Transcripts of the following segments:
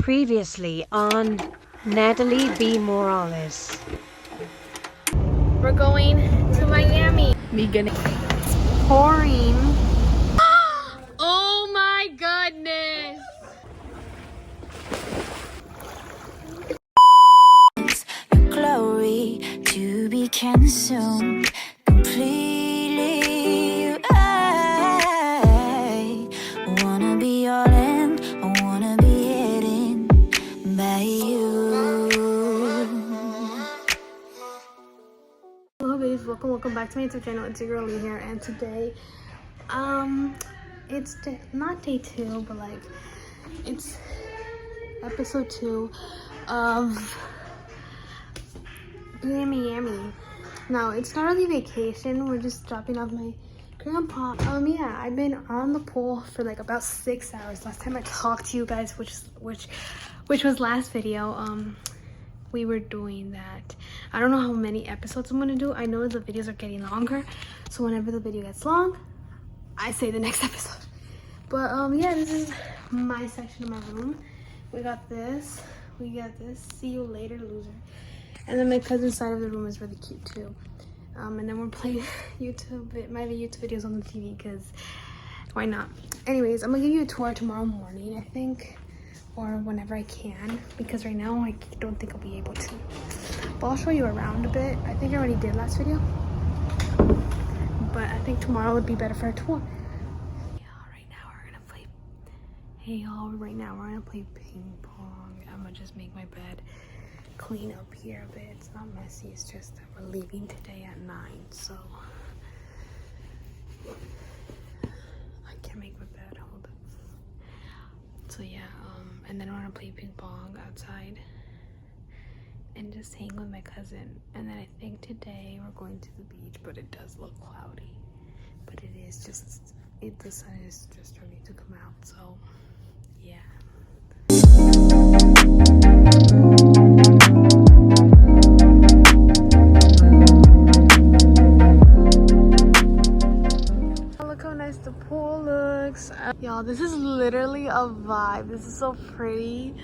Previously on Natalie B. Morales. We're going to Miami. Pouring. Oh my goodness! Your glory to be consumed completely. I wanna be all in, I wanna be hidden by you. Hello babes, welcome back to my YouTube channel. It's your girl Lee here, and today it's not day 2, but like it's episode 2 of being in Miami. Now it's not really vacation, we're just dropping off my grandpa. Yeah, I've been on the pool for like about 6 hours. Last time I talked to you guys, which was last video, we were doing that. I don't know how many episodes I'm gonna do. I know the videos are getting longer, so whenever the video gets long, I say the next episode. But yeah, this is my section of my room. We got this, see you later, loser. And then my cousin's side of the room is really cute too. And then we're playing my YouTube videos on the TV, because why not? Anyways, I'm gonna give you a tour tomorrow morning, I think, or whenever I can, because right now I don't think I'll be able to. But I'll show you around a bit. I think I already did last video, but I think tomorrow would be better for a tour. Right now we're gonna play ping pong. I'm gonna just make my bed, clean up here a bit. It's not messy, it's just that we're leaving today at 9, so I can't make my bed. Hold up. So yeah, and then we're gonna play ping pong outside and just hang with my cousin. And then I think today we're going to the beach, but it does look cloudy. But it is just, the sun is just starting to come out, so yeah. Look how nice the pool looks. Y'all, this is literally a vibe. This is so pretty.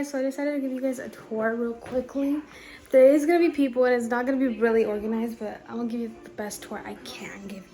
So I decided to give you guys a tour real quickly. There is gonna be people and it's not gonna be really organized, but I'm gonna give you the best tour I can give you.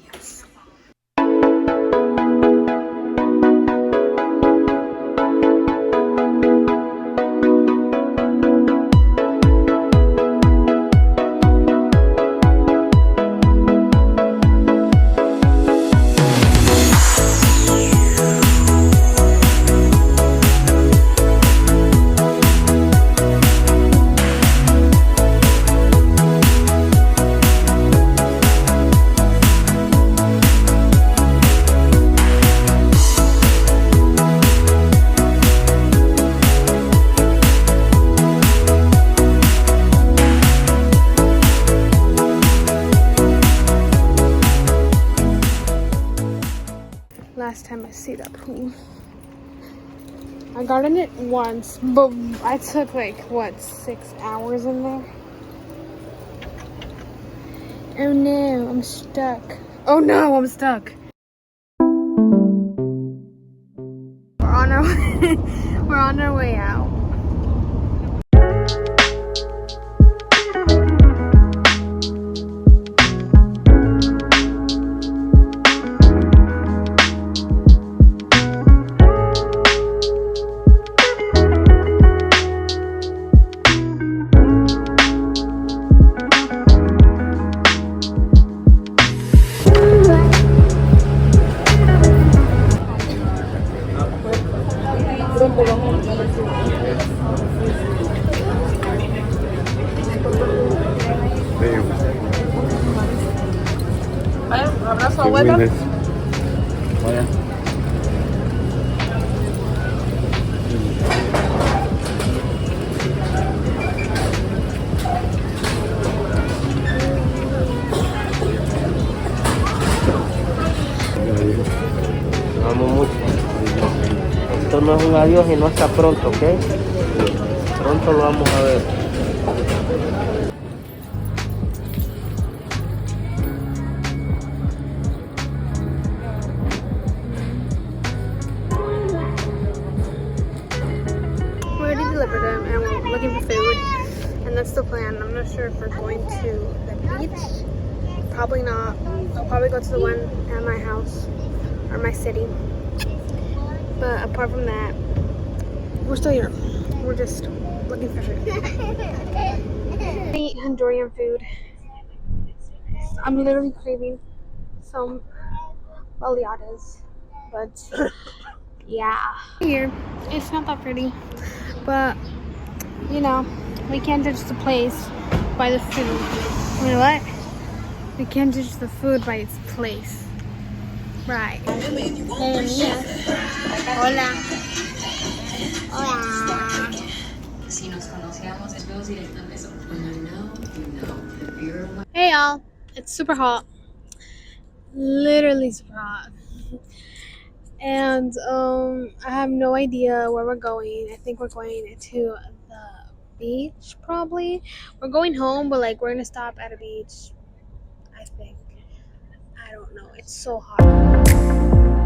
last time I see that pool. I got in it once, but I took like, what, 6 hours in there? Oh no, I'm stuck. Oh no, I'm stuck. We're on our way, we're on our way out. Abrazo, abuela. Vaya. Vamos mucho. Esto no es un adiós y no está pronto, ¿ok? Pronto lo vamos a ver. We already delivered them and we're looking for food. And that's the plan. I'm not sure if we're going to the beach. Probably not. I'll probably go to the one at my house or my city. But apart from that, we're still here. We're just looking for food. I eat Honduran food. I'm literally craving some baleadas. But yeah. Here, it's not that pretty. But, you know, we can't judge the place by the food. You know what? We can't judge the food by its place. Right. Hola. Hola. Hey y'all. It's super hot. Literally super hot. And I have no idea where we're going. I think we're going to the beach probably. We're going home, but like we're gonna stop at a beach. I think. I don't know. It's so hot.